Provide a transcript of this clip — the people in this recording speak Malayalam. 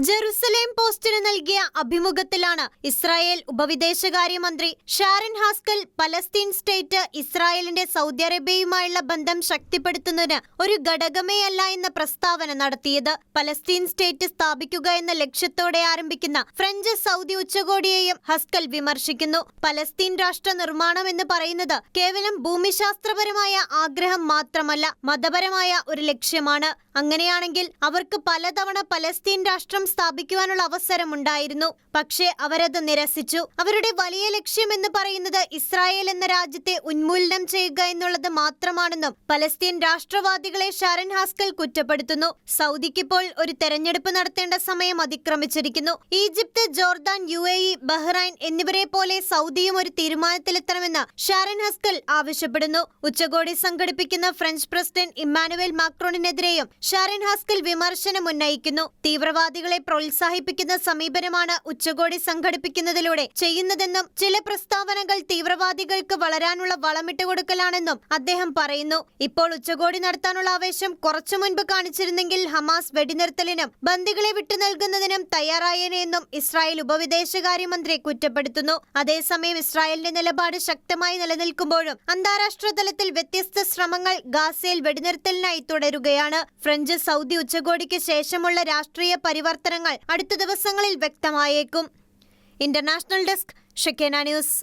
ജെറുസലേം പോസ്റ്റിന് നൽകിയ അഭിമുഖത്തിലാണ് Israel ഉപവിദേശകാര്യമന്ത്രി Sharon Haskell Palestine state ഇസ്രായേലിന്റെ സൗദി അറേബ്യയുമായുള്ള ബന്ധം ശക്തിപ്പെടുത്തുന്നതിന് ഒരു ഘടകമേയല്ല എന്ന പ്രസ്താവന നടത്തിയത്. പലസ്തീൻ സ്റ്റേറ്റ് സ്ഥാപിക്കുക എന്ന ലക്ഷ്യത്തോടെ ആരംഭിക്കുന്ന ഫ്രഞ്ച് സൗദി ഉച്ചകോടിയെയും ഹസ്കൽ വിമർശിക്കുന്നു. പലസ്തീൻ രാഷ്ട്ര നിർമ്മാണം എന്ന് പറയുന്നത് കേവലം ഭൂമിശാസ്ത്രപരമായ ആഗ്രഹം മാത്രമല്ല, മതപരമായ ഒരു ലക്ഷ്യമാണ്. അങ്ങനെയാണെങ്കിൽ അവർക്ക് പലതവണ പലസ്തീൻ രാഷ്ട്രം സ്ഥാപിക്കുവാനുള്ള അവസരമുണ്ടായിരുന്നു. പക്ഷേ അവരത് നിരസിച്ചു. അവരുടെ വലിയ ലക്ഷ്യം എന്ന് പറയുന്നത് ഇസ്രായേൽ എന്ന രാജ്യത്തെ ഉന്മൂലനം ചെയ്യുക എന്നുള്ളത് മാത്രമാണെന്നും പലസ്തീൻ രാഷ്ട്രവാദികളെ ഷാരൻ ഹാസ്കൽ കുറ്റപ്പെടുത്തുന്നു. സൗദിക്കിപ്പോൾ ഒരു തെരഞ്ഞെടുപ്പ് നടത്തേണ്ട സമയം അതിക്രമിച്ചിരിക്കുന്നു. ഈജിപ്ത്, ജോർദാൻ, UAE, ബഹ്റൈൻ എന്നിവരെ പോലെ സൗദിയും ഒരു തീരുമാനത്തിലെത്തണമെന്ന് ഷാരൻ ഹാസ്കൽ ആവശ്യപ്പെടുന്നു. ഉച്ചകോടി സംഘടിപ്പിക്കുന്ന French president Emmanuel മാക്രോണിനെതിരെയും Sharon Haskell വിമർശനം ഉന്നയിക്കുന്നു. തീവ്രവാദികളെ പ്രോത്സാഹിപ്പിക്കുന്ന സമീപനമാണ് ഉച്ചകോടി സംഘടിപ്പിക്കുന്നതിലൂടെ ചെയ്യുന്നതെന്നും ചില പ്രസ്താവനകൾ തീവ്രവാദികൾക്ക് വളരാനുള്ള വളമിട്ട് കൊടുക്കലാണെന്നും അദ്ദേഹം പറയുന്നു. ഇപ്പോൾ ഉച്ചകോടി നടത്താനുള്ള ആവേശം കുറച്ചു മുൻപ് കാണിച്ചിരുന്നെങ്കിൽ ഹമാസ് വെടിനിർത്തലിനും ബന്ദികളെ വിട്ടു നൽകുന്നതിനും തയ്യാറായേനെന്നും ഇസ്രായേൽ ഉപവിദേശകാര്യമന്ത്രി കുറ്റപ്പെടുത്തുന്നു. അതേസമയം ഇസ്രായേലിന്റെ നിലപാട് ശക്തമായി നിലനിൽക്കുമ്പോഴും അന്താരാഷ്ട്ര തലത്തിൽ വ്യത്യസ്ത ശ്രമങ്ങൾ ഗാസയിൽ വെടിനിർത്തലിനായി തുടരുകയാണ്. ഫ്രഞ്ച് സൗദി ഉച്ചകോടിക്ക് ശേഷമുള്ള രാഷ്ട്രീയ പരിവർത്തനങ്ങൾ അടുത്ത ദിവസങ്ങളിൽ വ്യക്തമായേക്കും. ഇന്റർനാഷണൽ ഡെസ്ക്, ഷെക്കേന ന്യൂസ്.